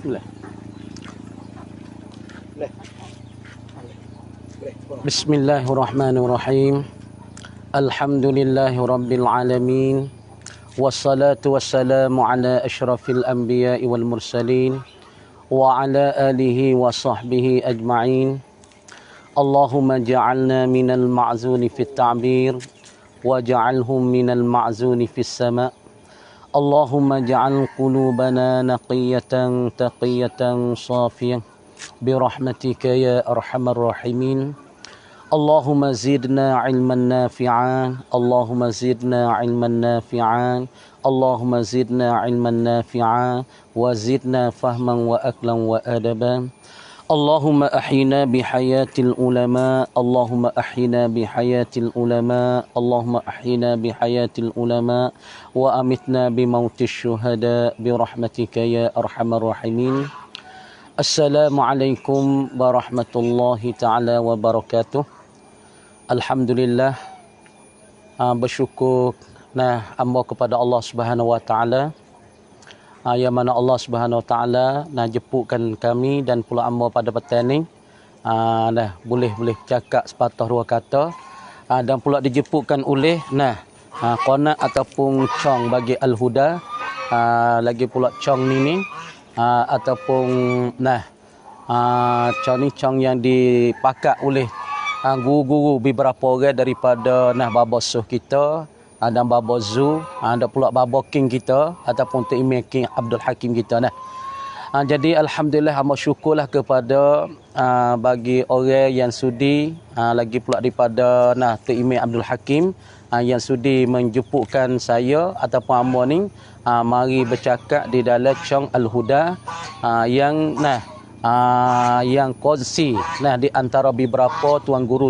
Boleh. Bismillahirrahmanirrahim. Alhamdulillahi rabbil alamin. Wassalatu wassalamu ala asyrafil anbiya'i wal mursalin wa ala alihi wa sahbihi ajma'in. Allahumma ja'alna minal ma'zuni fit ta'bir wa ja'alhum minal ma'zuni fis sama'. Allahumma ja'al qulubana naqiyatan taqiyatan safiyah birahmatika ya arhamar rahimin. Allahumma zidna ilman nafi'an, Allahumma zidna ilman nafi'an, Allahumma zidna ilman nafi'an wa zidna fahman wa aklan wa adaban. Allahumma ahyina bihayatil ulama, Allahumma ahyina bihayatil ulama, Allahumma ahyina bihayatil ulama wa amitna bimautis syuhada birahmatika ya arhamar rahimin. Assalamualaikum warahmatullahi taala wabarakatuh. Alhamdulillah, bersyukur amba kepada Allah Subhanahu wa taala, yang mana Allah Subhanahu wa taala jemputkan kami dan pula amba pada petang ni boleh cakap sepatah dua kata, dan pula dijemputkan oleh qanat ataupun cong bagi Al-Huda, lagi pula cong ni ataupun cong ni cong yang dipakai oleh guru-guru beberapa orang daripada baba suh kita dan baba Zu, ada pula baba king kita ataupun Tok Imam King Abdul Hakim kita jadi alhamdulillah, hamba syukurlah kepada bagi orang yang sudi, lagi pula daripada Tok Imam Abdul Hakim yang sudi menjemputkan saya ataupun hamba ni mari bercakap di dalam Chong Al-Huda yang kongsi di antara beberapa tuan guru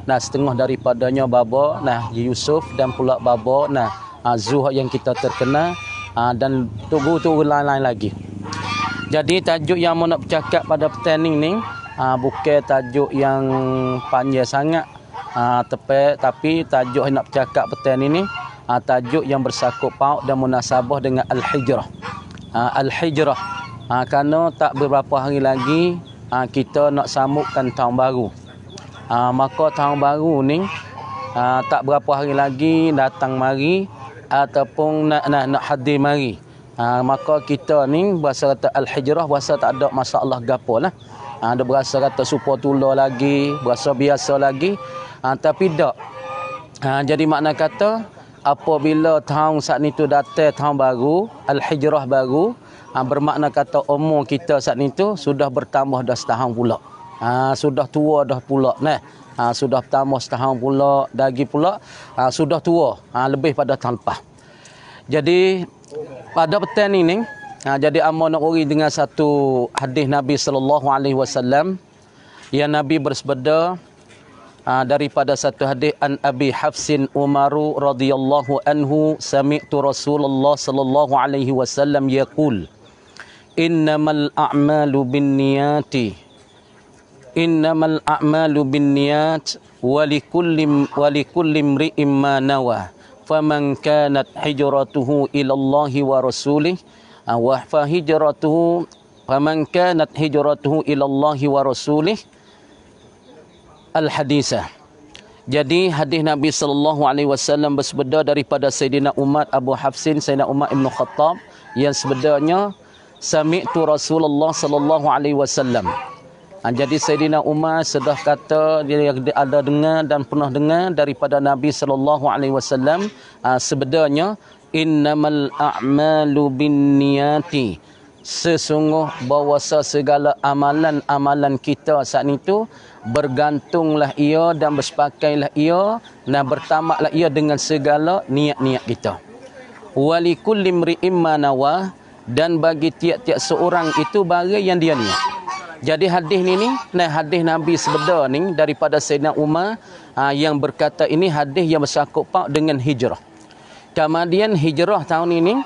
setengah daripadanya baba Yusuf dan pula baba Zuh yang kita terkenal, dan guru lain-lain lagi. Jadi tajuk yang mau nak bercakap pada petang ni bukan tajuk yang panjang sangat, tapi tajuk yang nak bercakap petang ni tajuk yang bersangkut paut dan munasabah dengan Al-Hijrah. Al-Hijrah kerana tak beberapa hari lagi kita nak sambutkan tahun baru. Maka tahun baru ni tak berapa hari lagi datang mari ataupun nak hadir mari. Maka kita ni bahasa kata Al-Hijrah, bahasa tak ada masalah gapo lah. Ada berasa kata supaya tula lagi, berasa biasa lagi, tapi tak. Jadi makna kata apabila tahun saat ni tu datang tahun baru, Al-Hijrah baru, bermakna kata umur kita saat ni tu sudah bertambah dah setahun pula. Sudah tua dah pula sudah bertambah setahun pula, lagi pula sudah tua lebih pada tahun lepas. Jadi pada petang ini jadi amba nak uri dengan satu hadis Nabi sallallahu alaihi wasallam yang Nabi bersabda daripada satu hadis an Abi Hafsin Umaru radhiyallahu anhu sami'tu Rasulullah sallallahu alaihi wasallam yaqul innamal a'malu binniyati wa likulli imri'in ma nawa faman kanat hijratuhu ila Allah wa rasulih wa fa hijratuhu faman kanat hijratuhu ila Allah wa rasulih al-hadisah. Jadi hadis Nabi sallallahu alaihi wasallam bersabda daripada Sayyidina Umar Abu Hafsin Sayyidina Umar Ibn Khattab yang sebenarnya sami'tu Rasulullah sallallahu alaihi wasallam. Jadi Sayyidina Umar sedah kata dia ada dengar dan pernah dengar daripada Nabi sallallahu alaihi wasallam sebenarnya innamal a'malu binniyati, sesungguh bahawasa segala amalan-amalan kita saat itu bergantunglah ia dan bersepakailah ia dan bertamaklah ia dengan segala niat-niat kita. Walikulli imri'in ma nawa, dan bagi tiap-tiap seorang itu barang yang dia niat. Jadi hadis ni hadis Nabi sebeda ni daripada Sayyidina Umar yang berkata ini hadis yang bersangkut paut dengan hijrah. Kemudian hijrah tahun ini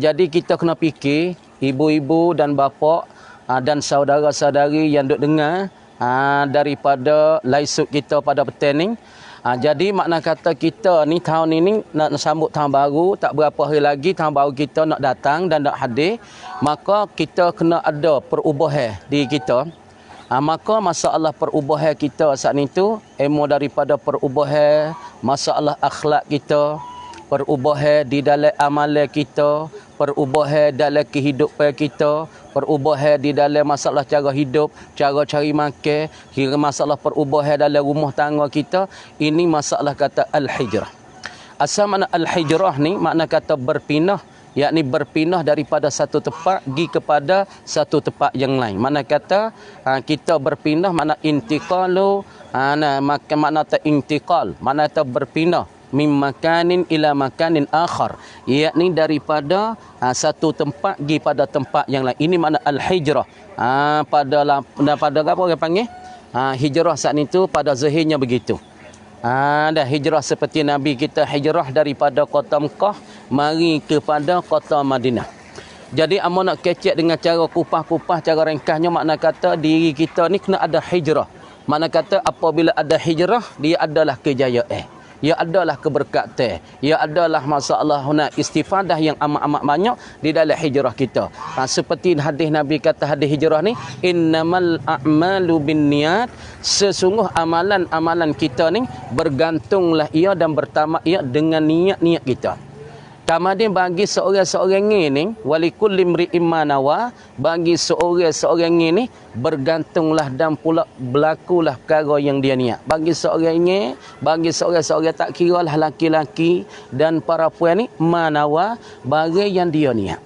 jadi kita kena fikir ibu-ibu dan bapa dan saudara-saudari yang duk dengar daripada laisuk kita pada petang ni, Jadi makna kata kita ni tahun ini nak sambut tahun baru, tak berapa hari lagi tahun baru kita nak datang dan nak hadir, maka kita kena ada perubahan di kita. Maka masalah perubahan kita saat itu, emo daripada perubahan masalah akhlak kita, perubahan di dalam amalan kita, perubahan dalam kehidupan kita, perubahan di dalam masalah cara hidup, cara cari makan, hingga masalah perubahan dalam rumah tangga kita. Ini masalah kata al-hijrah. Asal makna al-hijrah ni makna kata berpindah, yakni berpindah daripada satu tempat pergi kepada satu tempat yang lain. Mana kata kita berpindah, mana intiqalu, makna ta intiqal, mana ta berpindah min makanin ila makanin akhar, yakni daripada satu tempat pergi pada tempat yang lain. Ini makna al-hijrah. Pada apa orang panggil? Hijrah saat itu pada zahirnya begitu. Dah hijrah seperti Nabi kita hijrah daripada kota Mekah mari kepada kota Madinah. Jadi amun nak kecek dengan cara kupas-kupas, cara ringkasnya, makna kata diri kita ni kena ada hijrah. Makna kata apabila ada hijrah, dia adalah kejayaan. Ia adalah keberkatan. Ia adalah masalah istifadah yang amat-amat banyak di dalam hijrah kita. Seperti hadis Nabi kata, hadis hijrah ni, innamal a'malu binniyat, sesungguh amalan-amalan kita ni bergantunglah ia dan bertamak ia dengan niat-niat kita. Kemudian bagi seorang-seorang ini, walikulli imri'in ma nawa, bagi seorang-seorang ini bergantunglah dan pula berlakulah perkara yang dia niat. Bagi seorang-seorang tak kira lah laki-laki dan para puan ni, ma nawa, bagi yang dia niat.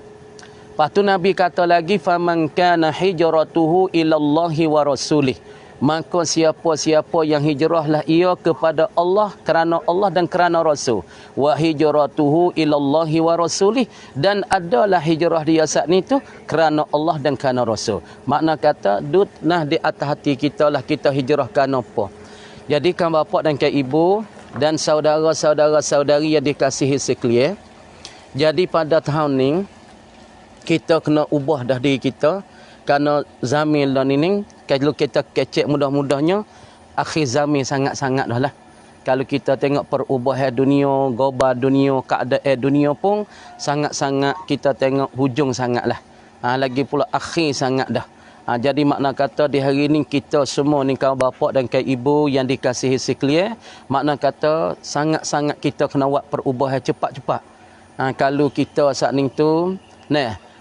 Lepas tu Nabi kata lagi, faman kana hijratuhu ilallahi wa rasulih, maka siapa-siapa yang hijrahlah ia kepada Allah, kerana Allah dan kerana Rasul. Wa hijratuhu ilallahi wa rasulih, dan adalah hijrah dia saat ni tu kerana Allah dan kerana Rasul. Makna kata dud nah di atas hati kita lah kita hijrah kerana apa. Jadi kan bapak dan kan ibu dan saudara-saudari yang dikasihi sekalian, jadi pada tahun ni kita kena ubah dah diri kita. Kerana zamil dan ini, kalau kita kecek mudah-mudahnya, akhir zamil sangat-sangat dah lah. Kalau kita tengok perubahan dunia, global dunia, keadaan dunia pun, sangat-sangat kita tengok hujung sangat lah. Lagi pula akhir sangat dah. Jadi makna kata di hari ini kita semua ni kawan bapak dan kawan ibu yang dikasihi sekalian, makna kata sangat-sangat kita kena buat perubahan cepat-cepat. Kalau kita saat ni tu,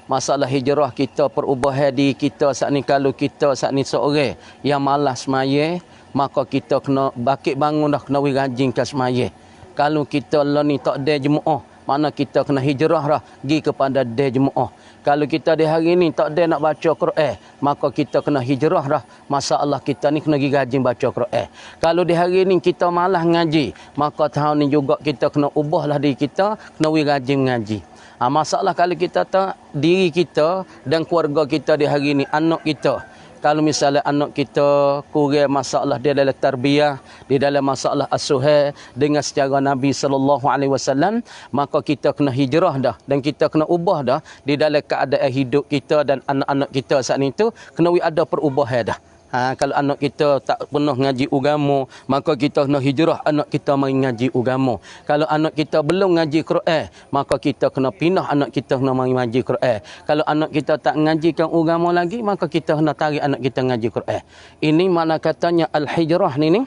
masalah hijrah kita, perubahan diri kita saat ni, kalau kita saat ni seorang yang malas semaya, maka kita kena bakit bangun dah, kena rajin ke semaya. Kalau kita lah ni tak ada jemaah, mana kita kena hijrah dah pergi kepada ada jemaah. Kalau kita di hari ni tak ada nak baca Quran, maka kita kena hijrah dah, masalah kita ni kena pergi rajin baca Quran. Kalau di hari ni kita malas ngaji, maka tahun ni juga kita kena ubahlah diri kita, kena rajin ngaji. Masalah kalau kita tak, diri kita dan keluarga kita di hari ini, anak kita, kalau misalnya anak kita kurang masalah dia dalam tarbiyah, di dalam masalah asuhan dengan secara Nabi SAW, maka kita kena hijrah dah dan kita kena ubah dah di dalam keadaan hidup kita dan anak-anak kita saat itu kena ada perubahan dah. Kalau anak kita tak pernah ngaji agama, maka kita kena hijrah anak kita mari ngaji agama. Kalau anak kita belum ngaji Quran, maka kita kena pindah anak kita kena mari ngaji Quran. Kalau anak kita tak ngajikan agama lagi, maka kita kena tarik anak kita ngaji Quran. Ini mana katanya al-hijrah ni.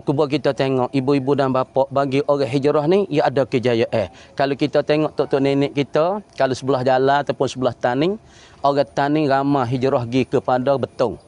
Cuba kita tengok ibu-ibu dan bapa, bagi orang hijrah ni ia ada kejayaan. Kalau kita tengok tok-tok nenek kita, kalau sebelah jalan ataupun sebelah tani, orang tani ramai hijrah pergi kepada betung.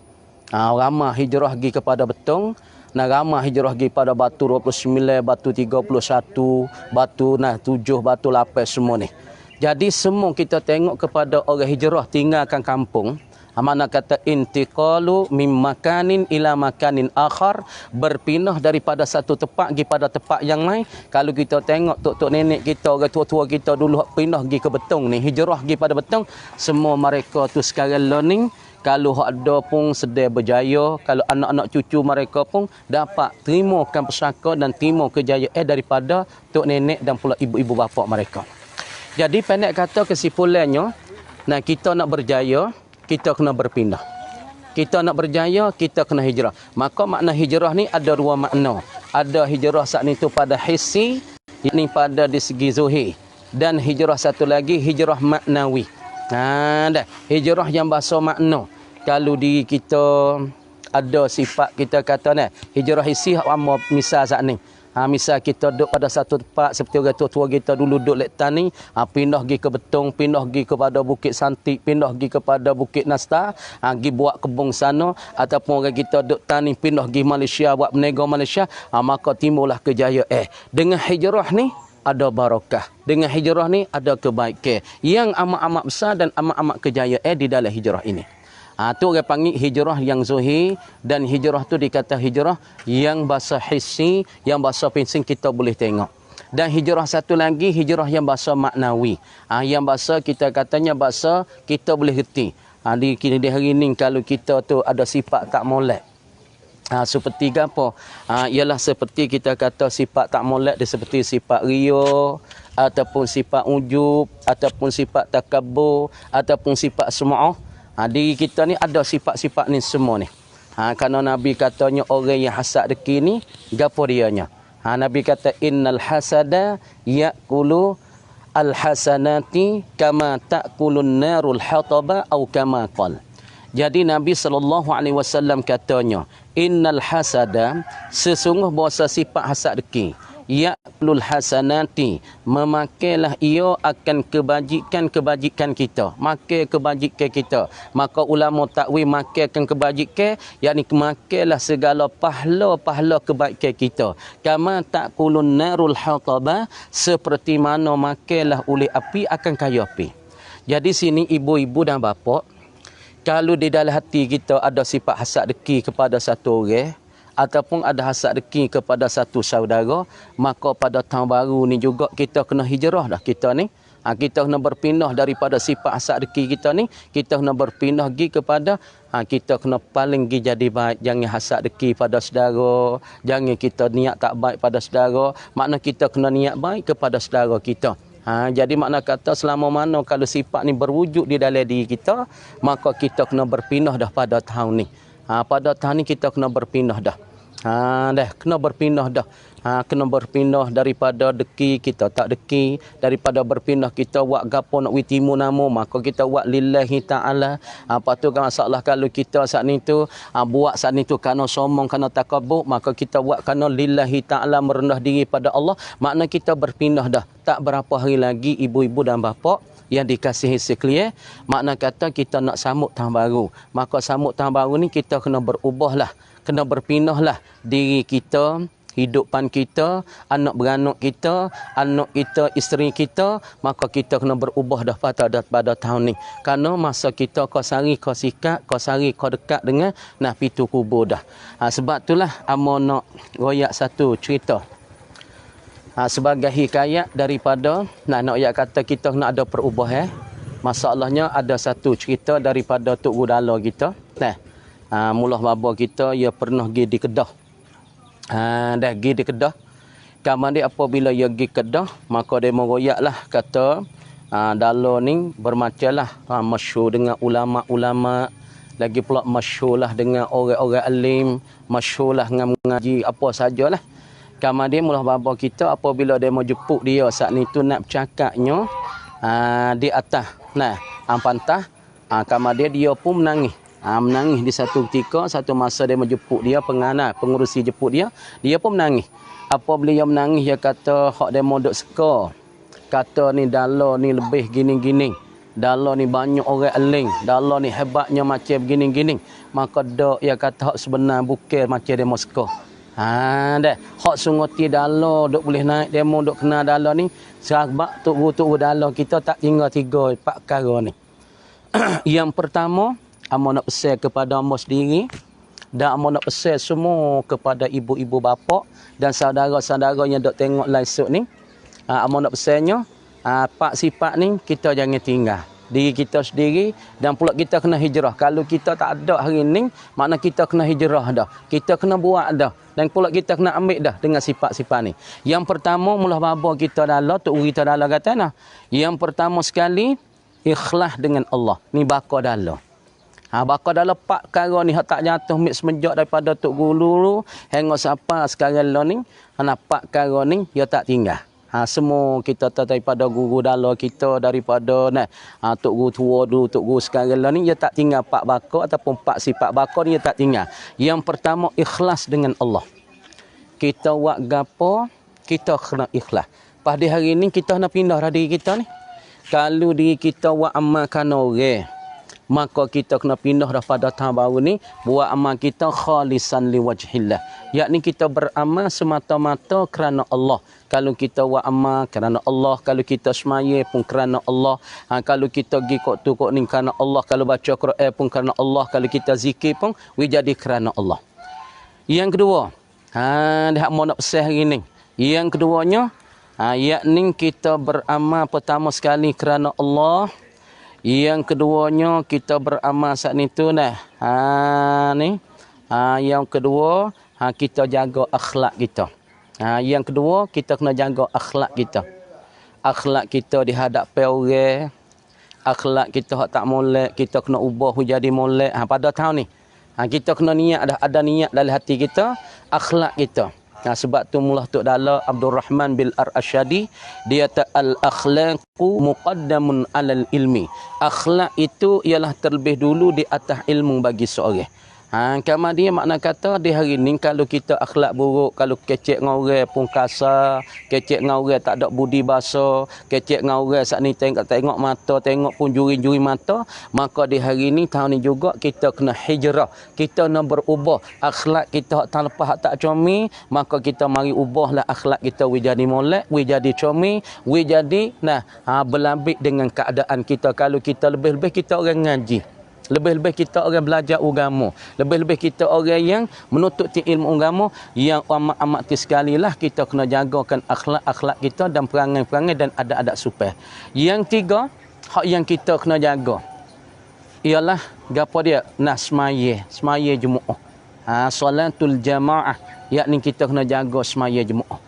Ramah hijrah pergi kepada betung, ramah hijrah pergi pada batu 29, batu 31, batu 7, batu 8 semua ni. Jadi semua kita tengok kepada orang hijrah tinggalkan kampung. Mana kata intiqalu mim makanin ila makanin akhar, berpindah daripada satu tempat pergi pada tempat yang lain. Kalau kita tengok tok-tok nenek kita, orang tua-tua kita dulu pindah pergi ke betung ni, hijrah pergi pada betung, semua mereka tu sekarang learning. Kalau ada pun sedang berjaya, kalau anak-anak cucu mereka pun dapat terimakan pesaka dan terima kejayaan daripada tok nenek dan pula ibu-ibu bapa mereka. Jadi pendek kata kesimpulannya, kita nak berjaya, kita kena berpindah. Kita nak berjaya, kita kena hijrah. Maka makna hijrah ni ada dua makna. Ada hijrah saat itu pada hissi, yakni pada di segi zuhir. Dan hijrah satu lagi hijrah maknawi. Dah. Hijrah yang bahasa makna. Kalau diri kita ada sifat kita kata ni, hijrah hissi misal saat ni. Misal kita duduk pada satu tempat seperti orang tua kita dulu duduk lektan ni, pindah pergi ke Betong, pindah pergi kepada Bukit Santik, pindah pergi kepada Bukit Nasta, pergi buat kebun sana, ataupun orang kita duduk tani pindah pergi Malaysia buat berniaga Malaysia, maka timbullah kejayaan. Dengan hijrah ni ada barakah. Dengan hijrah ni ada kebaikan yang amat-amat besar dan amat-amat kejayaan di dalam hijrah ini. Tu orang panggil hijrah yang zuhir, dan hijrah tu dikata hijrah yang bahasa hissi, yang bahasa pensing kita boleh tengok. Dan hijrah satu lagi hijrah yang bahasa maknawi. Yang bahasa kita katanya bahasa kita boleh reti. Di hari ini kalau kita tu ada sifat tak molek. Seperti apa? Ialah seperti kita kata sifat tak molek dia seperti sifat ria, ataupun sifat ujub, ataupun sifat takabur, ataupun sifat sum'ah. Diri kita ni ada sifat-sifat ni semua ni. Kerana Nabi katanya orang yang hasad deki ni, gapo dianya? Nabi kata innal hasada ya'kulu al-hasanati kama ta'kulun narul hataba atau kama qal. Jadi Nabi SAW katanya, innal hasada, sesungguh bahasa sifat hasad deki, ya'kulul hasanati, memakailah ia akan kebajikan kita, makai kebajikan kita. Maka ulama takwil makaikan kebajikan, yakni makailah segala pahala-pahala kebaikan kita. Kama ta'kulun narul hataba, seperti mana makailah oleh api akan kayu api. Jadi sini ibu-ibu dan bapa, kalau di dalam hati kita ada sifat hasad deki kepada satu orang, ataupun ada hasad deki kepada satu saudara, maka pada tahun baru ni juga kita kena hijrah dah kita ni. Kita kena berpindah daripada sifat hasad deki kita ni, kita kena berpindah pergi kepada kita kena paling pergi jadi baik. Jangan hasad deki pada saudara, jangan kita niat tak baik pada saudara, makna kita kena niat baik kepada saudara kita. Jadi makna kata selama mana kalau sifat ni berwujud di dalam diri kita, maka kita kena berpindah dah pada tahun ni. Pada tahun ni kita kena berpindah dah. Kena berpindah dah. Kena berpindah daripada deki kita tak deki, daripada berpindah kita buat gapo nak witimu namo, maka kita buat lillahi taala. Apa tu kan masalah kalau kita saat ni tu buat saat ni tu kerana sombong, kerana takabur, maka kita buat kerana lillahi taala, merendah diri pada Allah, makna kita berpindah dah. Tak berapa hari lagi ibu-ibu dan bapa yang dikasihi sekalian, makna kata kita nak sambut tahun baru, maka sambut tahun baru ni kita kena berubahlah, kena berpindahlah diri kita, hidupan kita, anak beranak kita, anak kita, isteri kita, maka kita kena berubah dah pada tahun ni. Kerana masa kita kau sari kau sikat, kau sari kau dekat dengan pitu kubur dah. Sebab itulah amo nak royak satu cerita. Sebagai hikayat daripada nak ya kata kita kena ada perubahan. Masalahnya ada satu cerita daripada Tok Gudala kita. Mulah baba kita ia pernah pergi di Kedah. Dah pergi di Kedah. Kemudian apabila ia pergi Kedah, maka dia meroyaklah kata dala ni bermacamlah, masyhur dengan ulama-ulama, lagi pula masyhurlah dengan orang-orang alim, masyhurlah dengan mengaji apa sajalah. Kemudian mulah baba kita apabila dia mau jemput dia saat ni tu nak bercakapnya di atas pantah, kemudian dia pun menangis. Menangis di satu ketika, satu masa dia menjemput dia, pengurusi jemput dia pun menangis. Apabila dia menangis, dia kata hak dia mau duk seka, kata ni dala ni lebih gini-gini, dala ni banyak orang aling, dala ni hebatnya macam begini-gini, maka dak dia kata hak sebenar bukan macam dia mau seka. Hak sungoti dala duk boleh naik demo duk kena dala ni, sebab tuk dala kita tak tinggal 3-4 perkara ni. Yang pertama, amo nak pesan kepada amo sendiri, dan amo nak pesan semua kepada ibu-ibu bapa dan saudara-saudara yang duk tengok live show ni. Amo nak pesannya, pak sifat ni kita jangan tinggal. Diri kita sendiri, dan pula kita kena hijrah. Kalau kita tak ada hari ni, makna kita kena hijrah dah. Kita kena buat dah. Dan pula kita kena ambil dah dengan sifat-sifat ni. Yang pertama, mulah baba kita dalam, Tok Uri kita dalam kata yang pertama sekali, ikhlas dengan Allah. Ni baka dalam. Bakal dalam 4 perkara ni hak tak jatuh mix semejak daripada tok guru hingga siapa sekarang lo ni. 4 perkara ni dia tak tinggal. Semua kita tahu daripada guru dalam kita daripada tok guru tua dulu, tok guru sekarang lah ni dia tak tinggal 4 bakar ataupun 4 sifat bakar ni dia tak tinggal. Yang pertama ikhlas dengan Allah. Kita buat gapo kita kena ikhlas. Pada hari ni kita nak pindah dah diri kita ni. Kalau diri kita buat amal kerana orang, maka kita kena pindah daripada tahun baru ni buat amal kita khalisan liwajhillah, yakni kita beramal semata-mata kerana Allah. Kalau kita buat amal kerana Allah, kalau kita semaya pun kerana Allah, kalau kita pergi kok tu kok ni kerana Allah, kalau baca Quran pun kerana Allah, kalau kita zikir pun we jadi kerana Allah. Yang kedua, dah mau nak pesan hari ni. Yang keduanya, yakni kita beramal pertama sekali kerana Allah. Yang keduanya kita beramal saat ni tu yang kedua kita jaga akhlak kita. Yang kedua kita kena jaga akhlak kita. Akhlak kita di hadapan orang, akhlak kita hak tak molek kita kena ubah jadi molek. Pada tahun ni kita kena niat, ada niat dalam hati kita, akhlak kita. Sebab tu Mullah Tok Dala Abdul Rahman bil Ar-Asyadi dia kata al-akhlaqu muqaddamun 'alal ilmi. Akhlak itu ialah terlebih dulu di atas ilmu bagi seorang. Kama dia makna kata di hari ni kalau kita akhlak buruk, kalau kecek dengan orang pun kasar, kecek dengan orang tak ada budi bahasa, kecek dengan orang saat ni tengok mata, tengok pun juri-juri mata, maka di hari ni tahun ni juga kita kena hijrah, kita nak berubah akhlak kita tak lepas tak comel, maka kita mari ubahlah akhlak kita we jadi molek, we jadi comel, we jadi berlabik dengan keadaan kita. Kalau kita lebih-lebih kita orang ngaji, lebih-lebih kita orang belajar agama, lebih-lebih kita orang yang menuntut ilmu agama, yang amat-amat sekali lah kita kena jagakan akhlak-akhlak kita dan perangai-perangai dan adab-adab sopan. Yang tiga, hak yang kita kena jaga ialah gapo dia? Semaya Jumaat. Salatul jamaah, yakni kita kena jaga semaya Jumaat.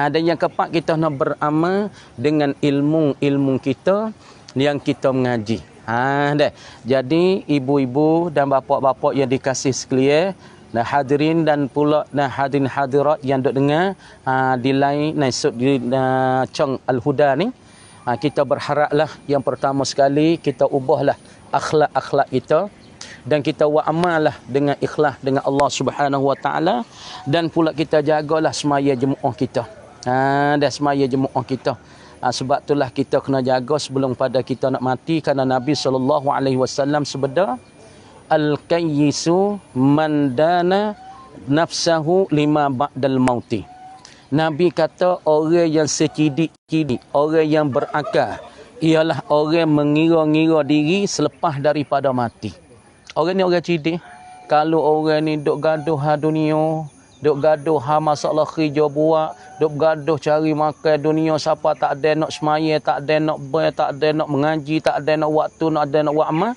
Dan yang keempat kita nak beramal dengan ilmu kita yang kita mengaji. Jadi ibu-ibu dan bapa-bapa yang dikasih sekalian, hadirin dan pula hadirin hadirat yang duk dengar di lain di Chong Al-Huda ni, kita berharaplah yang pertama sekali kita ubahlah akhlak-akhlak kita dan kita buat amal lah dengan ikhlas dengan Allah Subhanahu Wa Taala, dan pula kita jagalah semaya Jumaat kita. Dan semaya Jumaat kita. Sebab itulah kita kena jaga sebelum pada kita nak mati, kerana Nabi SAW sebeda al-kayyisu man dana nafsahu lima ba'dal mauti. Nabi kata orang yang secidik-cidik, orang yang berakal ialah orang mengira-ngira diri selepas daripada mati. Orang ni orang cidik. Kalau orang ni duk gaduh dunia, duk gaduh masalah kerja buat, duk gaduh cari makan dunia, siapa tak ada nak semaya, tak ada nak tak ada nak mengaji, tak ada nak waktu, nak ada nak buat amal.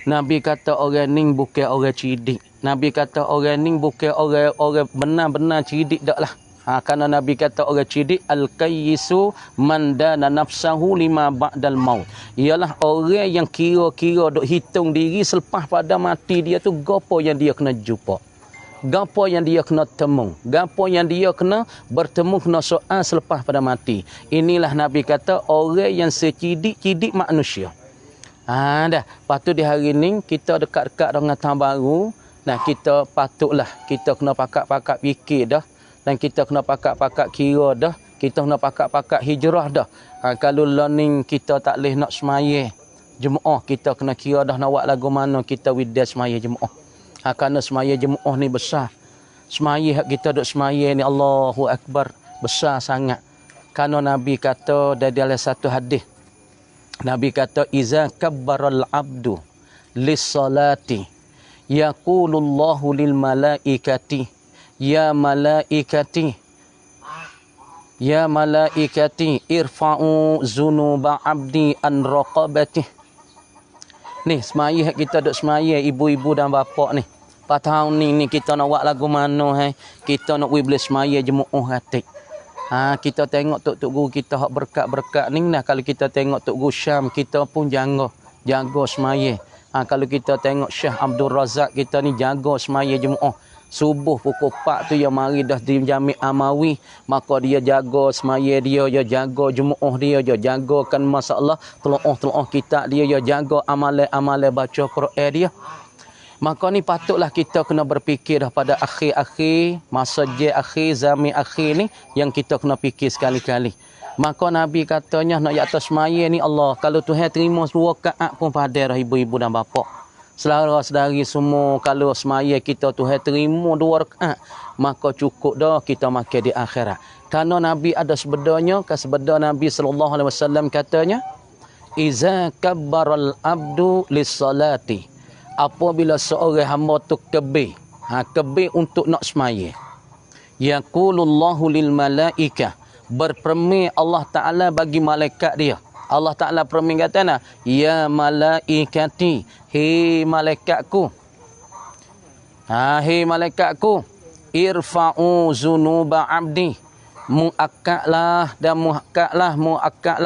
Nabi kata orang ni bukan orang cidik. Nabi kata orang ni bukan orang benar-benar cidik dak lah. Kerana Nabi kata orang cidik al-kayyisu man dana nafsahu lima ba'dal maut. Ialah orang yang kira-kira duk hitung diri selepas pada mati dia tu gapo yang dia kena jumpa, gapo yang dia kena temu, gapo yang dia kena bertemu, kena soal selepas pada mati. Inilah Nabi kata orang yang secidik-cidik manusia. Patut di hari ni kita dekat-dekat dengan tahun baru, kita patutlah kita kena pakak-pakak fikir dah, dan kita kena pakak-pakak kira dah, kita kena pakak-pakak hijrah dah. Kalau learning kita tak boleh nak semaya Jumaat, kita kena kira dah nak buat lagu mana kita widya semaya Jumaat. Kerana semaya Jumaat ni besar. Semaya kita duk semaya ni Allahu Akbar, besar sangat. Kerana Nabi kata dalam satu hadis, Nabi kata iza kabbaral abdu lis salati yaqulullahu lil malaikati ya malaikati irfa'u zunuba abdi an raqabati. Ni semaya kita duk semaya ibu-ibu dan bapa ni. Tahun ni kita nak buat lagu mana kita nak beli semaya Jumaat hati. Kita tengok tok guru kita hak berkat-berkat ni kalau kita tengok tok guru Syam, kita pun jaga semaya. Kalau kita tengok Syekh Abdul Razak kita ni jaga semaya Jumaat. Subuh pukul 4 tu yang mari dah di Jami' Amawi, maka dia jaga semaya dia jaga Jumaat dia jagakan masalah telah kita dia jaga amalan baca Quran dia. Maka ni patutlah kita kena berfikir dah pada akhir-akhir masa akhir zaman akhir ni yang kita kena fikir sekali-kali. Maka Nabi katanya nak atas semaya ni Allah kalau Tuhan terima 2 rakaat pun pada ibu-ibu dan bapa. Saudara-saudari semua kalau semaya kita Tuhan terima 2 rakaat maka cukup dah kita makan di akhirat. Karena Nabi ada sebedanya Nabi sallallahu alaihi wasallam katanya iza kabbaral abdu lis-salati, apabila seorang hamba tu kebir untuk nak semaya, yaqulullahu lil malaikah, berpermit Allah Taala bagi malaikat dia. Allah Ta'ala permin katana, ya malaikati, hei malaikatku. Hei malaikatku, irfa'u zunuba abdi. Mu'akaklah dan mu'akaklah,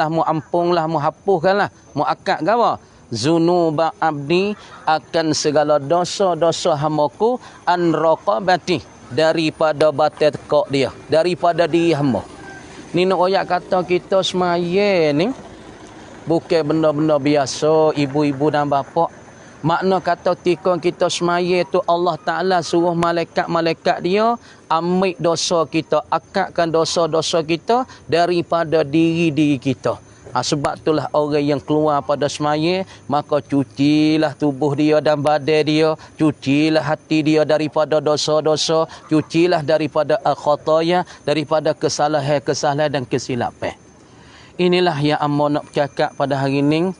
mu'ampunglah, mu'hapuhkanlah. Mu'akak ke apa? Zunuba abdi, akan segala dosa-dosa hamaku, an raqabati, daripada batai tekak dia, daripada diri hamba. Ni nak royak kata kita semaya ni bukan benda-benda biasa ibu-ibu dan bapa. Makna kata ketika kita semaya tu Allah Ta'ala suruh malaikat-malaikat dia ambil dosa kita, akakkan dosa-dosa kita daripada diri-diri kita. Sebab itulah orang yang keluar pada semaya, maka cucilah tubuh dia dan badan dia, cucilah hati dia daripada dosa-dosa, cucilah daripada khataya, daripada kesalahan-kesalahan dan kesilapan. Inilah yang amba nak bercakap pada hari ini.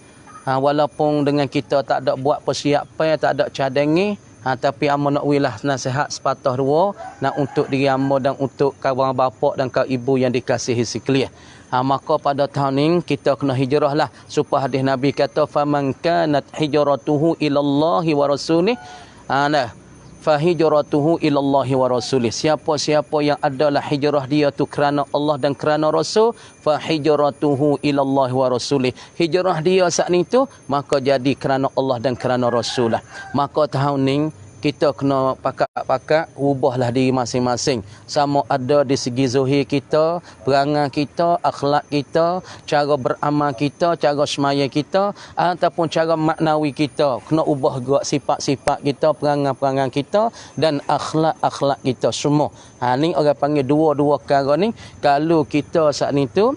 Walaupun dengan kita tak ada buat persiapan, tak ada cadangan, tapi amba nak wilah nasihat sepatah dua nak untuk diri amba dan untuk kawan bapa dan kawan ibu yang dikasihi sekalian. Maka pada tahun ini kita kena hijrahlah. Supaya hadis Nabi kata faman kanat hijratuhu ilallahi wa rasulih. Fahijratuhu ilallahi wa rasulih. Siapa-siapa yang adalah hijrah dia tu kerana Allah dan kerana Rasul, fahijratuhu ilallahi wa rasulih. Hijrah dia saat ni tu maka jadi kerana Allah dan kerana Rasul lah. Maka tahun ni kita kena pakat-pakat ubahlah diri masing-masing. Sama ada di segi zahir kita, perangai kita, akhlak kita, cara beramal kita, cara semaya kita, ataupun cara maknawi kita. Kena ubah juga sifat-sifat kita, perangai-perangai kita dan akhlak-akhlak kita semua. Ni orang panggil dua-dua perkara ni. Kalau kita saat ni tu,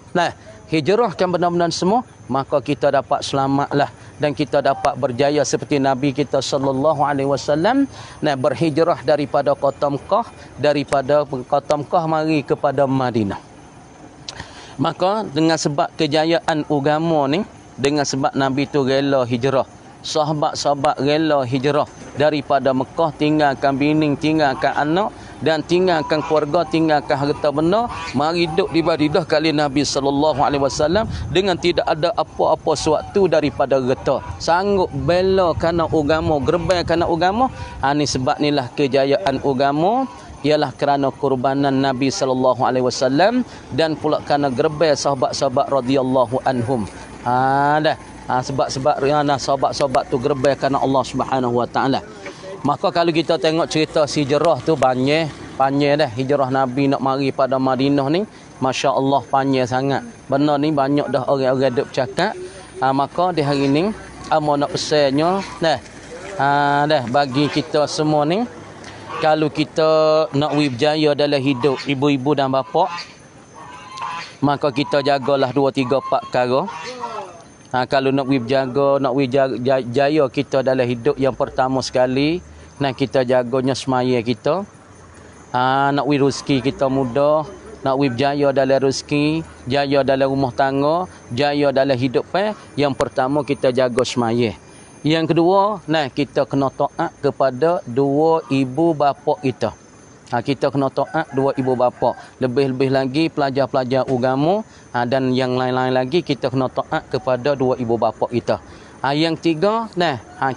hijrahkan benda-benda semua, maka kita dapat selamatlah dan kita dapat berjaya seperti Nabi kita sallallahu alaihi wasallam berhijrah daripada kota Mekah mari kepada Madinah. Maka dengan sebab kejayaan agama ni, dengan sebab Nabi tu rela hijrah, sahabat-sahabat rela hijrah daripada Mekah, tinggalkan bini, tinggalkan anak dan tinggalkan keluarga, tinggalkan harta benda, mari hidup di Madinah kali Nabi sallallahu alaihi wasallam dengan tidak ada apa-apa sesuatu daripada harta. Sanggup bela kerana agama, gerbang kerana agama. Ni sebab inilah kejayaan agama, ialah kerana korbanan Nabi sallallahu alaihi wasallam dan pula kerana gerbang sahabat-sahabat radhiyallahu anhum. Sebab sahabat-sahabat tu gerbang kerana Allah Subhanahu wa taala. Maka kalau kita tengok cerita hijrah tu banyak dah hijrah Nabi nak mari pada Madinah ni, masya-Allah panjang sangat. Benda ni banyak dah orang-orang duk cakap. Maka di hari ni amo nak pesannya bagi kita semua ni, kalau kita nak berjaya dalam hidup ibu-ibu dan bapa, maka kita jagalah 2 3 4 perkara. Kalau nak jaya kita dalam hidup, yang pertama sekali kita jaganya semaya kita. Nak rezeki kita mudah, nak berjaya dalam rezeki, jaya dalam rumah tangga, jaya dalam hidup, yang pertama kita jaga semaya. Yang kedua, kita kena taat kepada 2 ibu bapa kita. Kita kena taat 2 ibu bapa. Lebih-lebih lagi pelajar-pelajar agama dan yang lain-lain lagi kita kena taat kepada 2 ibu bapa kita. Yang tiga,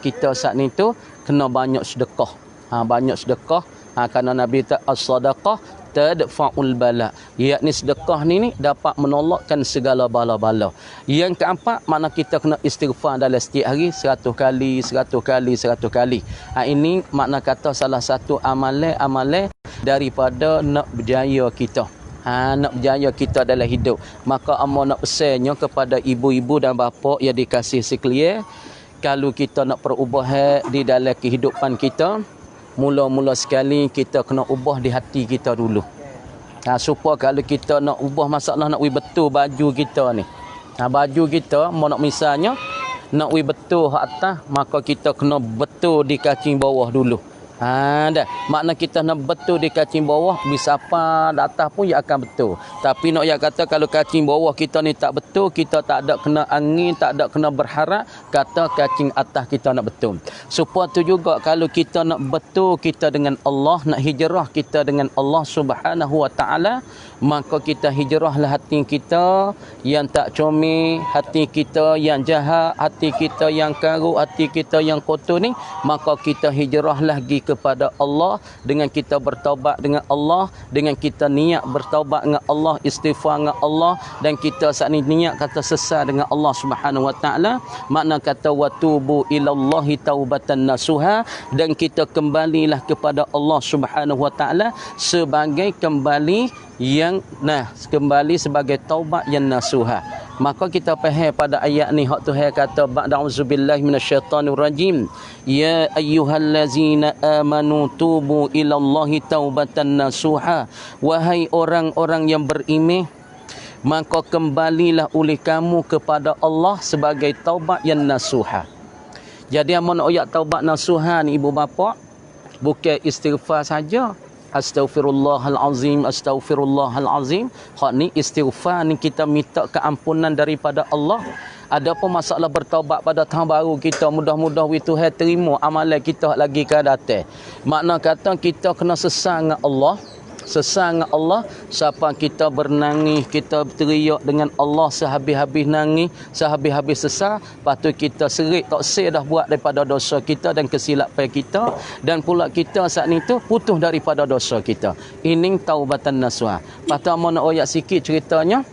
kita saat ni tu kena banyak sedekah. Banyak sedekah. Kerana Nabi tak as-sadaqah tadfa'ul bala. Yakni sedekah ni dapat menolakkan segala bala-bala. Yang keempat, makna kita kena istighfar dalam setiap hari 100 kali, 100 kali, 100 kali. Ini makna kata salah satu amalan daripada nak berjaya kita. Nak berjaya kita dalam hidup. Maka amo nak pesannya kepada ibu-ibu dan bapa yang dikasih sekalian, kalau kita nak perubah di dalam kehidupan kita, mula-mula sekali kita kena ubah di hati kita dulu. Supaya kalau kita nak ubah masalah nak betul baju kita ni. Baju kita mau nak misalnya nak betul hak atas, maka kita kena betul di kaki bawah dulu. Dah. Makna kita nak betul di kaki bawah, bisa apa atas pun ia akan betul. Tapi nak kata kalau kaki bawah kita ni tak betul, kita tak ada kena angin, tak ada kena berharap, kata kaki atas kita nak betul. Supaya tu juga kalau kita nak betul kita dengan Allah, nak hijrah kita dengan Allah Subhanahu wa taala, maka kita hijrahlah hati kita yang tak comel, hati kita yang jahat, hati kita yang karuk, hati kita yang kotor ni, maka kita hijrahlah pergi kepada Allah dengan kita bertaubat dengan Allah, dengan kita niat bertaubat dengan Allah, istighfar dengan Allah, dan kita saat ni niat kata sesat dengan Allah Subhanahu wa taala. Makna kata watubu ilallahi taubatan nasuha, dan kita kembalilah kepada Allah Subhanahu wa taala sebagai kembali yang kembali sebagai taubat yang nasuha. Maka kita faham pada ayat ni hak Tuhan kata ba'da auzubillahi minasyaitanir rajim, ya ayyuhallazina amanu tubu ilallahi taubatan nasuha, wahai orang-orang yang beriman, maka kembalilah oleh kamu kepada Allah sebagai taubat yang nasuha. Jadi amun ayat taubat nasuha ni ibu bapa, bukan istighfar saja. Astaghfirullahalazim, astaghfirullahalazim. Hak ni istighfar ni kita minta keampunan daripada Allah. Ada apa masalah bertaubat pada tahun baru kita, mudah-mudah Tuhan terima amalan kita lagi ke datang. Makna kata kita kena sesang dengan Allah. Sesang dengan Allah, siapa kita bernangis, kita teriak dengan Allah sehabis-habis nangis, sehabis-habis sesal, patut kita serik tak dah buat daripada dosa kita dan kesilapan kita, dan pula kita saat ni tu putus daripada dosa kita. Ini taubatan nasuha. Patut mau nak ayat sikit ceritanya.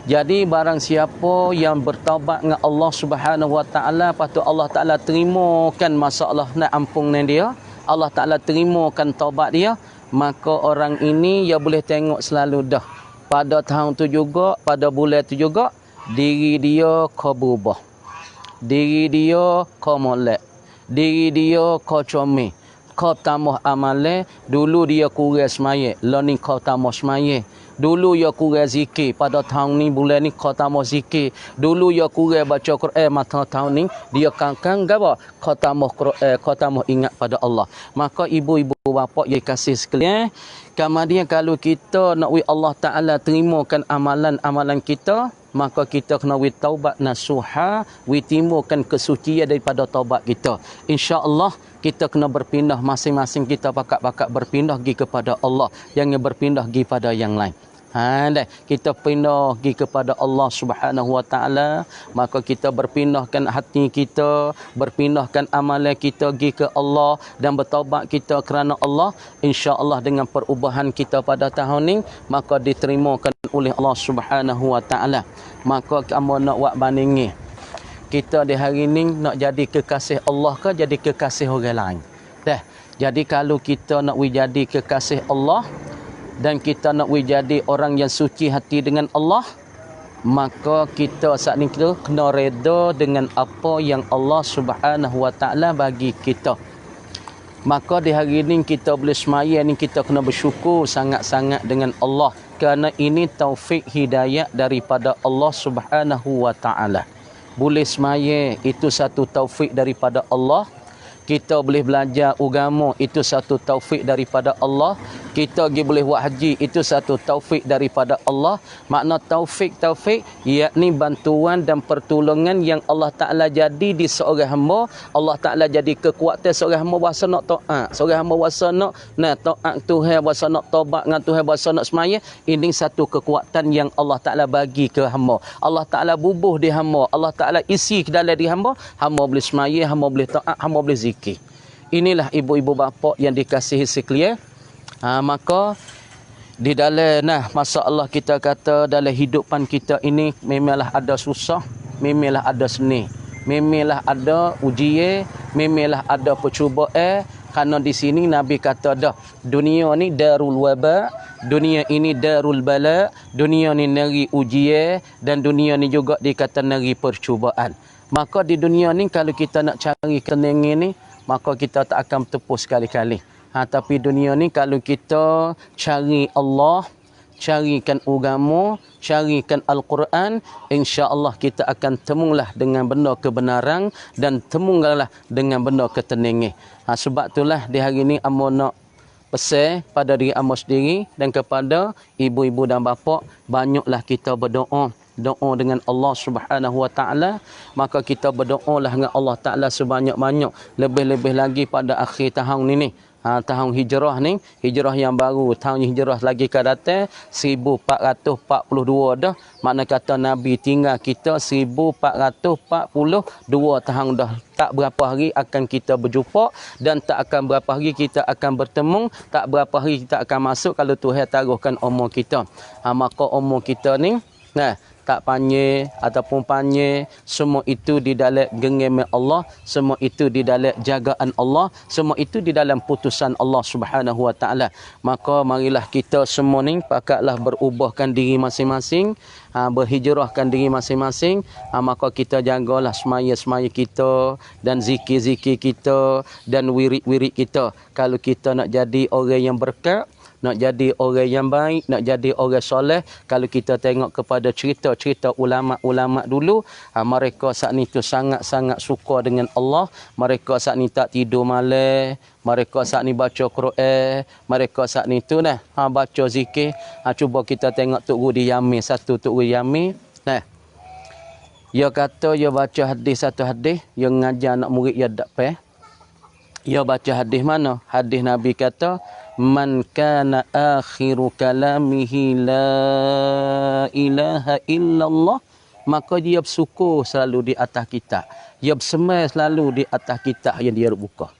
Jadi barang siapa yang bertaubat dengan Allah Subhanahu wa taala, patut Allah Taala terimakan masalah nak ampunkan dia, Allah Taala terimakan taubat dia, maka orang ini ya boleh tengok selalu dah. Pada tahun tu juga, pada bulan tu juga, diri dia kau berubah. Diri dia kau molek. Diri dia kau comel. Kau tambah amalan. Dulu dia kurang semaya, lah ni kau tambah semaya. Dulu ya kurang zikir, pada tahun ni bulan ni kau tambah zikir. Dulu ya kurang baca Quran, mata tahun ni dia kangkang apa? Kau tambah Quran, kau tambah ingat pada Allah. Maka ibu-ibu bapa yang kasih sekalian, kemudian kalau kita nak Allah Taala terimakan amalan-amalan kita, maka kita kena taubat nasuha, timbulkan kesucian daripada taubat kita. Insya-Allah kita kena berpindah, masing-masing kita pakat-pakat berpindah pergi kepada Allah, jangan berpindah pergi pada yang lain. Kita pindah pergi kepada Allah Subhanahu wa taala, maka kita berpindahkan hati kita, berpindahkan amalan kita pergi ke Allah dan bertaubat kita kerana Allah. Insya-Allah dengan perubahan kita pada tahun ni, maka diterimakan oleh Allah Subhanahu wa taala. Maka kamu nak buat bandingi, kita di hari ni nak jadi kekasih Allah ke jadi kekasih orang lain? Jadi kalau kita nak jadi kekasih Allah dan kita nak jadi orang yang suci hati dengan Allah, maka kita saat ni kita kena reda dengan apa yang Allah Subhanahu wa taala bagi kita. Maka di hari ini kita boleh semaya ni, kita kena bersyukur sangat-sangat dengan Allah, kerana ini taufik hidayah daripada Allah Subhanahu wa taala. Boleh semaya itu satu taufik daripada Allah. Kita boleh belajar agama, itu satu taufik daripada Allah. Kita pergi boleh buat haji, itu satu taufik daripada Allah. Makna taufik yakni bantuan dan pertolongan yang Allah Ta'ala jadi di seorang hamba. Allah Ta'ala jadi kekuatan seorang hamba bahasa nak taat, seorang hamba bahasa nak taat Tuhan, bahasa nak taubat dengan Tuhan, bahasa nak semaya. Ini satu kekuatan yang Allah Ta'ala bagi ke hamba. Allah Ta'ala bubuh di hamba, Allah Ta'ala isi ke dalam di hamba. Hamba boleh semaya, hamba boleh taat, hamba boleh zikir. Inilah ibu-ibu bapa yang dikasihi sekalian. Maka Di dalam masalah kita kata dalam hidupan kita ini memanglah ada susah, memanglah ada seni, memanglah ada ujian, memanglah ada percubaan. Kerana di sini Nabi kata dah, dunia ni darul waba, dunia ini darul bala, dunia ni negeri ujian dan dunia ni juga dikata negeri percubaan. Maka di dunia ni kalau kita nak cari ketenangan ni, maka kita tak akan tepus sekali-kali. Tapi dunia ni kalau kita cari Allah, carikan agama, carikan Al-Quran, insya-Allah kita akan temulah dengan benda kebenaran dan temulah dengan benda ketenangan. Sebab itulah di hari ini amo nak pesan pada diri amo sendiri dan kepada ibu-ibu dan bapa, banyaklah kita berdoa. Doa dengan Allah Subhanahu Wa Taala, maka kita berdoalah dengan Allah Taala sebanyak-banyak, lebih-lebih lagi pada akhir tahun ini. Tahun hijrah ni, hijrah yang baru, tahun hijrah lagi ke datang 1442 dah. Makna kata Nabi tinggal kita 1442 tahun dah. Tak berapa hari akan kita berjumpa dan tak akan berapa hari kita akan bertemu, tak berapa hari kita akan masuk kalau Tuhan taruhkan umur kita. Maka umur kita ni tak panjang ataupun panjang, semua itu di dalam genggaman Allah, semua itu di dalam jagaan Allah, semua itu di dalam putusan Allah Subhanahu Wa Taala. Maka marilah kita semua ni pakatlah berubahkan diri masing-masing, berhijrahkan diri masing-masing. Maka kita jagalah semaya-semaya kita dan zikir-zikir kita dan wirid-wirid kita. Kalau kita nak jadi orang yang berkat, nak jadi orang yang baik, nak jadi orang soleh, kalau kita tengok kepada cerita-cerita ulama-ulama dulu, mereka saat ni tu sangat-sangat suka dengan Allah. Mereka saat ni tak tidur malam, mereka saat ni baca Quran, mereka saat ni tu baca zikir. Cuba kita tengok Tok Guru di Yamin, satu Tok Guru Yamin. Dia kata dia baca hadis satu hadis, dia ngajar anak murid dia dapat. Dia baca hadis mana? Hadis Nabi kata, man kana akhiru kalamihi la ilaha illallah, maka dia bersyukur selalu di atas kitab, dia bersemai selalu di atas kitab yang dia buka.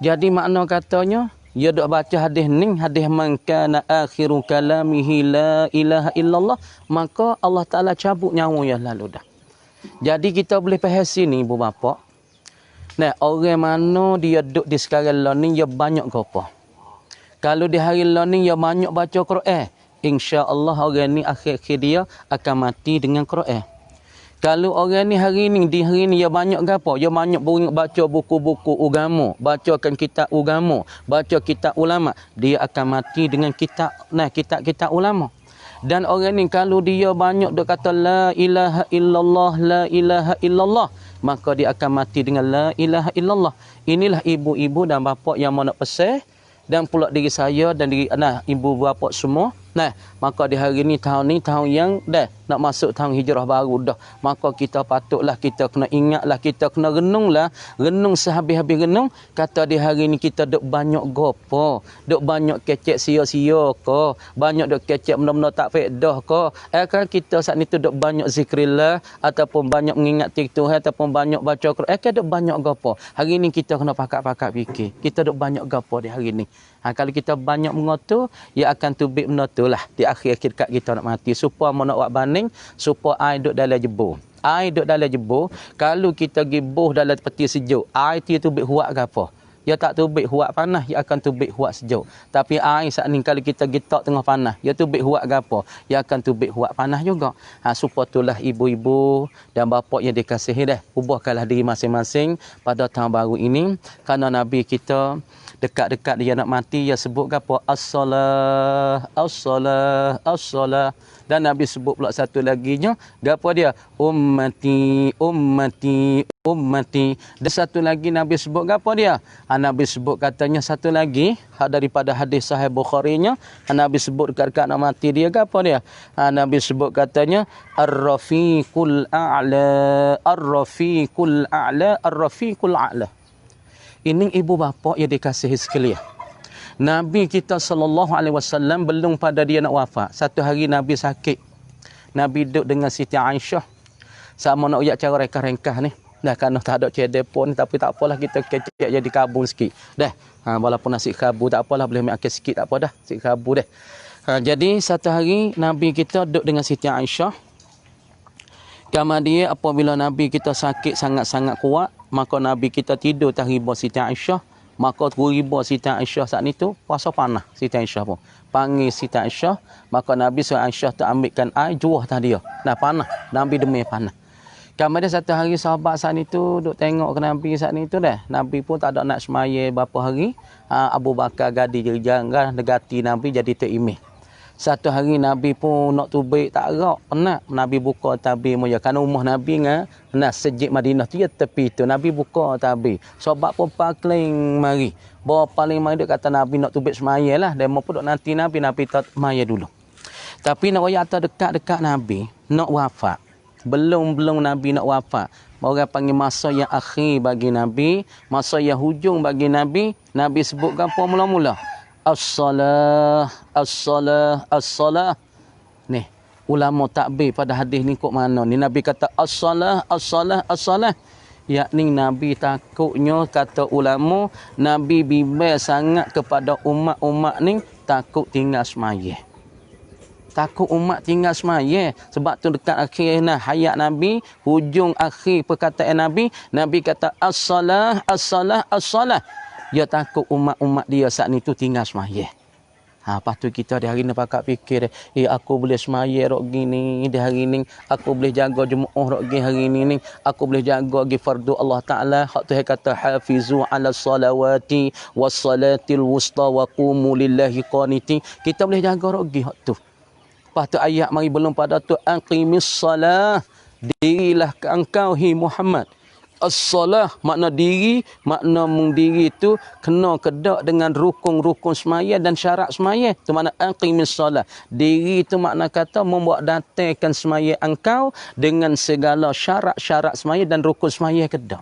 Jadi makna katanya, dia dok baca hadis ni, hadis man kana akhiru kalamihi la ilaha illallah, maka Allah Taala cabut nyawa dia lalu dah. Jadi kita boleh faham sini ibu bapa, orang mana dia duduk di sekarang ni, dia banyak ke apa? Kalau di hari ni dia banyak baca Quran, insya-Allah orang ni akhir-akhir dia akan mati dengan Quran. Kalau orang ni hari ni di hari ni dia banyak ke apa? Dia banyak baca buku-buku agama, bacakan kitab agama, baca kitab ulama, dia akan mati dengan kitab-kitab ulama. Dan orang ni kalau dia banyak dia kata la ilaha illallah, la ilaha illallah, maka dia akan mati dengan la ilaha illallah. Inilah ibu-ibu dan bapa yang mau nak pesan, dan pula diri saya dan diri ibu bapa semua. Maka di hari ni tahun yang nak masuk tahun hijrah baru dah. Maka kita patutlah, kita kena ingatlah, kita kena renunglah, renung sehabis-habis renung. Kata di hari ni kita duk banyak gopo, duk banyak kecek sia-sia ke, banyak duk kecek benda-benda tak faedah ke. Kan kita saat ni tu duk banyak zikrillah ataupun banyak mengingat Tuhan ataupun banyak baca Quran. Kan duk banyak gopo. Hari ni kita kena pakat-pakat fikir. Kita duk banyak gopo di hari ni. Kalau kita banyak mengotor, ia akan tubik benda tu lah di akhir-akhir kat kita nak mati. Supaya mau nak buat banding, supaya air duduk dalam jebur. Air duduk dalam jebur, kalau kita gibuh dalam peti sejuk, air tu tubik huak ke apa? Dia tak tubik huak panas, dia akan tubik huak sejuk. Tapi air saat ni kalau kita gitak tengah panas, dia tubik huak ke apa? Dia akan tubik huak panas juga. Supaya itulah ibu-ibu dan bapa yang dikasihi dah, ubahkanlah diri masing-masing pada tahun baru ini. Kerana Nabi kita dekat-dekat dia nak mati, dia sebut apa? As-salah, as-salah, as-salah. Dan Nabi sebut pula satu laginya, gapo dia? Ummati, ummati, ummati. Dan satu lagi Nabi sebut gapo dia? Nabi sebut katanya satu lagi daripada hadis Sahih Bukhari-nya, Nabi sebut dekat nak mati dia gapo dia? Nabi sebut katanya ar-rafiqul a'la, ar-rafiqul a'la, ar-rafiqul a'la. Ini ibu bapa yang dikasihi sekalian. Nabi kita SAW belum pada dia nak wafat. Satu hari Nabi sakit. Nabi duduk dengan Siti Aisyah. Sama nak uyak cara rekah-rekah ni. Dah kerana tak ada cedek pun. Tapi tak apalah, kita kecek jadi kabul sikit. Dah. Walaupun nasi khabu tak apalah, boleh ambil akil sikit tak apa dah, nasi khabu deh. Jadi satu hari Nabi kita duduk dengan Siti Aisyah. Kemudian apabila Nabi kita sakit sangat-sangat kuat, maka Nabi kita tidur atas riba Siti Aisyah. Maka riba Siti Aisyah saat itu puasa panah. Siti Aisyah pun panggil Siti Aisyah, maka Nabi suruh Aisyah tu ambilkan air juah atas dia. Nah panah, Nabi demi panah. Kemudian satu hari sahabat saat itu duk tengok ke Nabi saat itu dah. Nabi pun tak ada nak semaya berapa hari. Abu Bakar gadi jangan negati Nabi jadi terimih. Satu hari Nabi pun nak tubik tak gerak, penat. Nabi buka tabir moja. Kerana rumah Nabi dengan Masjid Madinah tu ya tepi tu. Nabi buka tabir. Sahabat pun paling mari. Bawa paling mari dia kata Nabi nak tubik semaya lah. Demo pun duk nanti Nabi tak semaya dulu. Tapi nak waya atas dekat-dekat Nabi nak wafat. Belum Nabi nak wafat. Orang panggil masa yang akhir bagi Nabi, masa yang hujung bagi Nabi. Nabi sebutkan apa mula-mula? As-salah, as-salah, as-salah. Ni, ulama takbir pada hadis ni kok mana ni? Nabi kata as-salah, as-salah, as-salah. Yakni Nabi takutnya, kata ulama, Nabi bimbang sangat kepada umat-umat ni takut tinggal semaya. Takut umat tinggal semaya. Sebab tu dekat akhir hayat Nabi, hujung akhir perkataan Nabi, Nabi kata as-salah, as-salah, as-salah. Dia takut umat-umat dia saat ni tu tinggal semaya. Lepas tu kita di hari ni pakat fikir, aku boleh semaya rok gini di hari ni, aku boleh jaga jemaah rok gini hari ni, aku boleh jaga lagi fardu Allah Taala. Hak tu kata hafizu ala salawati was salatil wusta wa qumu lillahi qanitin. Kita boleh jaga rok gini hak tu. Lepas tu ayat mari belum pada tu aqimis salah, dirilah ke engkau hi Muhammad. As-salah makna diri, makna mendiri itu kena kedak dengan rukun-rukun semaya dan syarat semaya. Itu makna aqimis salah. Diri itu makna kata membuat datangkan semaya engkau dengan segala syarat-syarat semaya dan rukun semaya kedak.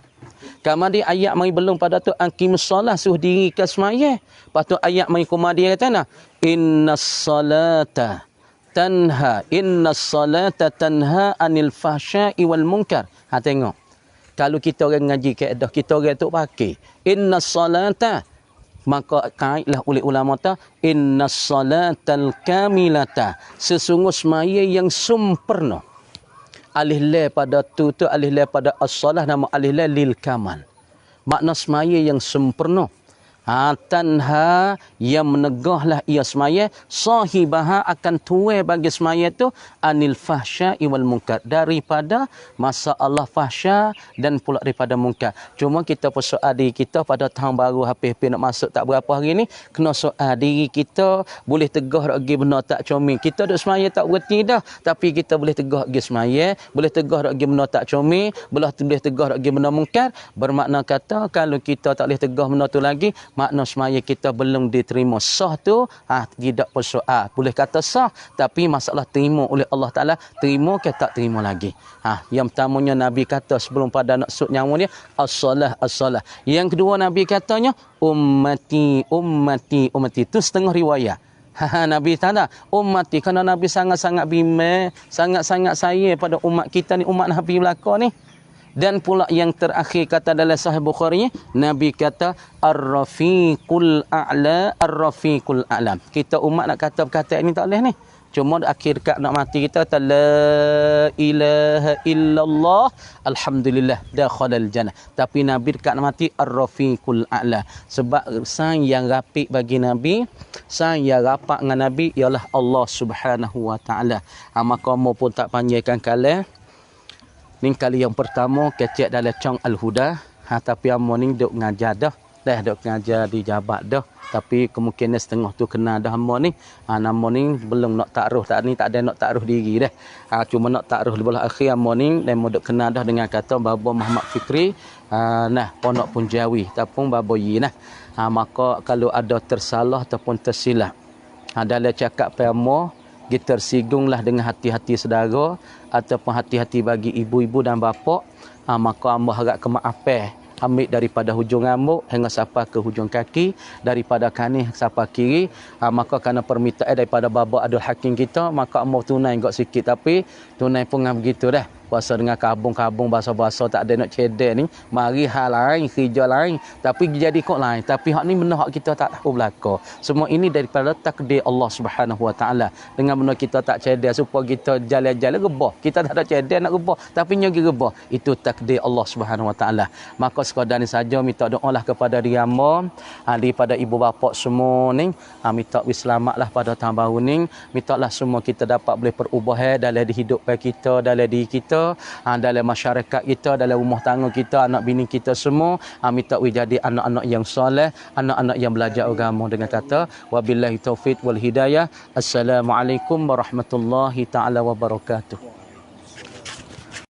Kemudian ayat mari belum pada tu aqimis salah, suruh diri ke semaya. Lepas tu ayat mari kemudian kata innas salata tanha, innas salata tanha anil fahsya'i wal munkar. Tengok. Kalau kita orang ngaji kaedah, kita orang tu pakai innas salata, maka kaitlah oleh ulama ta innas salatal kamilata, sesungguh semaya yang sempurna. Alif lam pada tu alif lam pada as-salah, nama alif lam lil kamal. Makna semaya yang sempurna. Tanha yang menegahlah ia semaya, sahibaha akan tuai bagi semaya tu anil fahsya'i wal munkar, daripada masalah fahsya dan pula daripada munkar. Cuma kita persoal diri kita pada tahun baru hampir-hampir nak masuk tak berapa hari ni, kena soal diri kita boleh tegah lagi benda tak comel. Kita duk semaya tak berhenti dah, tapi kita boleh tegah lagi semaya, boleh tegah lagi benda tak comel, boleh tegah lagi benda munkar. Bermakna kata kalau kita tak boleh tegah benda tu lagi, makna semaya kita belum diterima sah tu, tidak persoal. Boleh kata sah, tapi masalah terima oleh Allah Ta'ala, terima ke tak terima lagi. Yang pertamanya Nabi kata sebelum pada nak sut nyawa dia, as-salah, as-salah. Yang kedua Nabi katanya, ummati, ummati, ummati. Itu setengah riwayat. Nabi tanda ummati, kerana Nabi sangat-sangat bimbang, sangat-sangat sayang pada umat kita ni, umat Nabi belakang ni. Dan pula yang terakhir kata dalam Sahih Bukhari, Nabi kata ar-rafiqul a'la, ar-rafiqul a'lam. Kita umat nak kata perkataan ini tak boleh ni. Cuma akhir dekat nak mati kita kata la ilaha illallah alhamdulillah dakhalal jannah. Tapi Nabi dekat nak mati ar-rafiqul a'la. Sebab sang yang rafiq bagi Nabi, sang yang rapat dengan Nabi ialah Allah Subhanahu wa taala. Maka mu pun tak panjangkan kalam. Ni kali yang pertama kecek dalam Cang Al-Huda. Tapi amo ni duk ngajar dah. Duk ngajar di Jabat dah. Tapi kemungkinan setengah tu kena dah amo ni. Nama ni belum nak taruh. Tak ada nak taruh diri dah. Cuma nak taruh di belah akhir amo ni. Dan duk kena dah dengan kata Baba Muhammad Fikri. Pondok Punjawi. Tapung Baba Yi nah. Maka kalau ada tersalah ataupun tersilap. Dalam cakap amo, kita tersinggunglah dengan hati-hati saudara ataupun hati-hati bagi ibu-ibu dan bapa, maka amba harap kemaafan, ambil daripada hujung rambut hingga sampai ke hujung kaki, daripada kanan sampai kiri. Maka kerana permintaan daripada Baba Abdul Hakim kita, maka amba tunai gak sikit, tapi tunai pun begitu dah. Puasa dengan kabung-kabung bahasa-bahasa tak ada nak cedek ni. Mari hal lain, kerja lain. Tapi jadi kok lain. Tapi hak ni benda hak kita tak tahu belaka. Semua ini daripada takdir Allah Subhanahu Wa Taala. Dengan benda kita tak cedek supaya kita jalan-jalan rebah. Kita tak ada cedek nak rebah. Tapi nyagi rebah. Itu takdir Allah Subhanahu Wa Taala. Maka sekadar ni saja minta doalah kepada diri hamba. Daripada ibu bapa semua ni. Minta selamatlah pada tahun baru ni. Mintalah semua kita dapat boleh perubah dalam hidup kita, dalam diri kita. Dalam masyarakat kita, dalam rumah tangga kita, anak bini kita semua, minta jadi anak-anak yang soleh, anak-anak yang belajar agama dengan kata wabillahi taufik wal hidayah. Assalamualaikum warahmatullahi taala wabarakatuh.